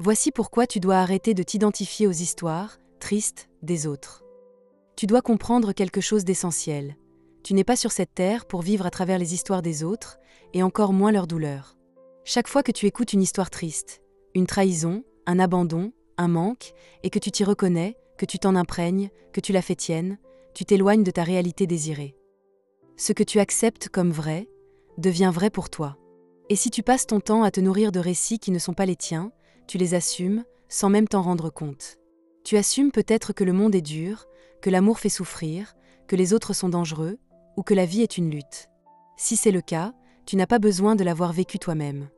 Voici pourquoi tu dois arrêter de t'identifier aux histoires tristes des autres. Tu dois comprendre quelque chose d'essentiel. Tu n'es pas sur cette terre pour vivre à travers les histoires des autres, et encore moins leurs douleurs. Chaque fois que tu écoutes une histoire triste, une trahison, un abandon, un manque, et que tu t'y reconnais, que tu t'en imprègnes, que tu la fais tienne, tu t'éloignes de ta réalité désirée. Ce que tu acceptes comme vrai, devient vrai pour toi. Et si tu passes ton temps à te nourrir de récits qui ne sont pas les tiens, tu les assumes, sans même t'en rendre compte. Tu assumes peut-être que le monde est dur, que l'amour fait souffrir, que les autres sont dangereux, ou que la vie est une lutte. Si c'est le cas, tu n'as pas besoin de l'avoir vécu toi-même.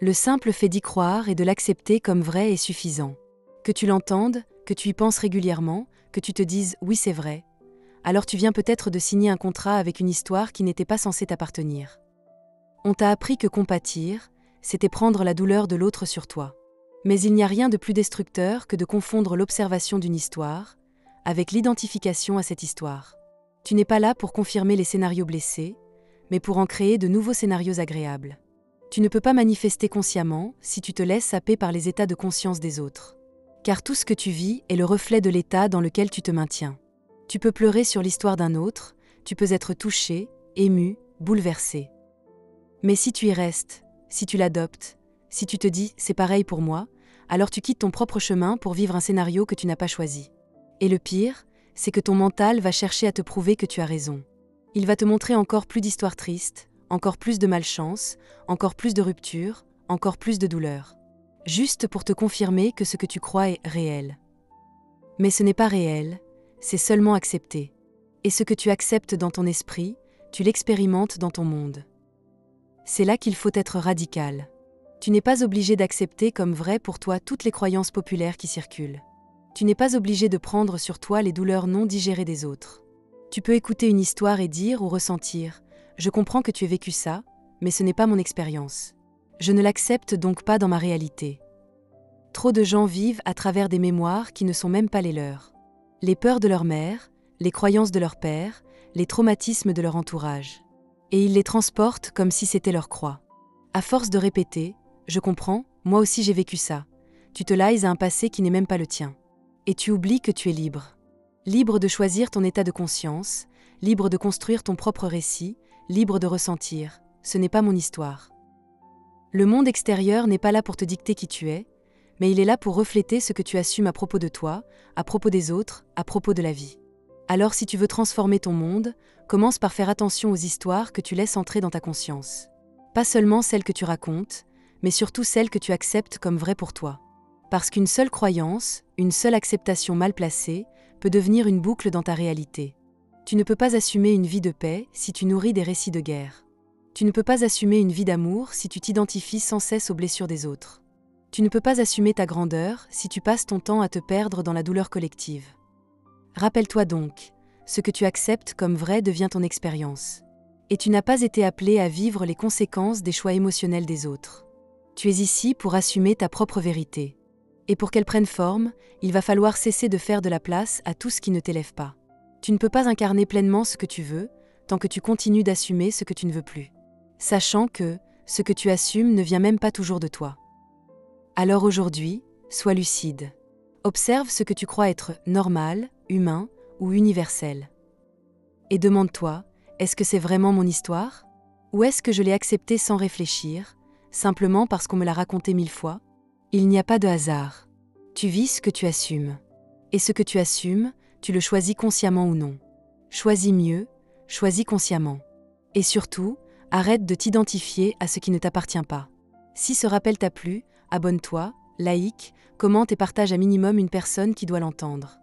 Le simple fait d'y croire et de l'accepter comme vrai est suffisant. Que tu l'entendes, que tu y penses régulièrement, que tu te dises « oui c'est vrai », alors tu viens peut-être de signer un contrat avec une histoire qui n'était pas censée t'appartenir. On t'a appris que compatir, c'était prendre la douleur de l'autre sur toi. Mais il n'y a rien de plus destructeur que de confondre l'observation d'une histoire avec l'identification à cette histoire. Tu n'es pas là pour confirmer les scénarios blessés, mais pour en créer de nouveaux scénarios agréables. Tu ne peux pas manifester consciemment si tu te laisses happer par les états de conscience des autres. Car tout ce que tu vis est le reflet de l'état dans lequel tu te maintiens. Tu peux pleurer sur l'histoire d'un autre, tu peux être touché, ému, bouleversé. Mais si tu y restes, si tu l'adoptes, si tu te dis « c'est pareil pour moi », alors tu quittes ton propre chemin pour vivre un scénario que tu n'as pas choisi. Et le pire, c'est que ton mental va chercher à te prouver que tu as raison. Il va te montrer encore plus d'histoires tristes, encore plus de malchance, encore plus de ruptures, encore plus de douleur. Juste pour te confirmer que ce que tu crois est réel. Mais ce n'est pas réel, c'est seulement accepté. Et ce que tu acceptes dans ton esprit, tu l'expérimentes dans ton monde. C'est là qu'il faut être radical. Tu n'es pas obligé d'accepter comme vrai pour toi toutes les croyances populaires qui circulent. Tu n'es pas obligé de prendre sur toi les douleurs non digérées des autres. Tu peux écouter une histoire et dire ou ressentir « Je comprends que tu aies vécu ça, mais ce n'est pas mon expérience. Je ne l'accepte donc pas dans ma réalité. » Trop de gens vivent à travers des mémoires qui ne sont même pas les leurs. Les peurs de leur mère, les croyances de leur père, les traumatismes de leur entourage. Et ils les transportent comme si c'était leur croix. À force de répéter « Je comprends, moi aussi j'ai vécu ça », tu te lies à un passé qui n'est même pas le tien. Et tu oublies que tu es libre. Libre de choisir ton état de conscience, libre de construire ton propre récit, libre de ressentir « ce n'est pas mon histoire ». Le monde extérieur n'est pas là pour te dicter qui tu es, mais il est là pour refléter ce que tu assumes à propos de toi, à propos des autres, à propos de la vie. Alors si tu veux transformer ton monde, commence par faire attention aux histoires que tu laisses entrer dans ta conscience. Pas seulement celles que tu racontes, mais surtout celles que tu acceptes comme vraies pour toi. Parce qu'une seule croyance, une seule acceptation mal placée, peut devenir une boucle dans ta réalité. Tu ne peux pas assumer une vie de paix si tu nourris des récits de guerre. Tu ne peux pas assumer une vie d'amour si tu t'identifies sans cesse aux blessures des autres. Tu ne peux pas assumer ta grandeur si tu passes ton temps à te perdre dans la douleur collective. Rappelle-toi donc, ce que tu acceptes comme vrai devient ton expérience. Et tu n'as pas été appelé à vivre les conséquences des choix émotionnels des autres. Tu es ici pour assumer ta propre vérité. Et pour qu'elle prenne forme, il va falloir cesser de faire de la place à tout ce qui ne t'élève pas. Tu ne peux pas incarner pleinement ce que tu veux, tant que tu continues d'assumer ce que tu ne veux plus. Sachant que, ce que tu assumes ne vient même pas toujours de toi. Alors aujourd'hui, sois lucide. Observe ce que tu crois être normal, humain ou universel. Et demande-toi, est-ce que c'est vraiment mon histoire ? Ou est-ce que je l'ai acceptée sans réfléchir, simplement parce qu'on me l'a racontée 1000 fois ? Il n'y a pas de hasard. Tu vis ce que tu assumes. Et ce que tu assumes, tu le choisis consciemment ou non. Choisis mieux, choisis consciemment. Et surtout, arrête de t'identifier à ce qui ne t'appartient pas. Si ce rappel t'a plu, abonne-toi, like, commente et partage à minimum une personne qui doit l'entendre.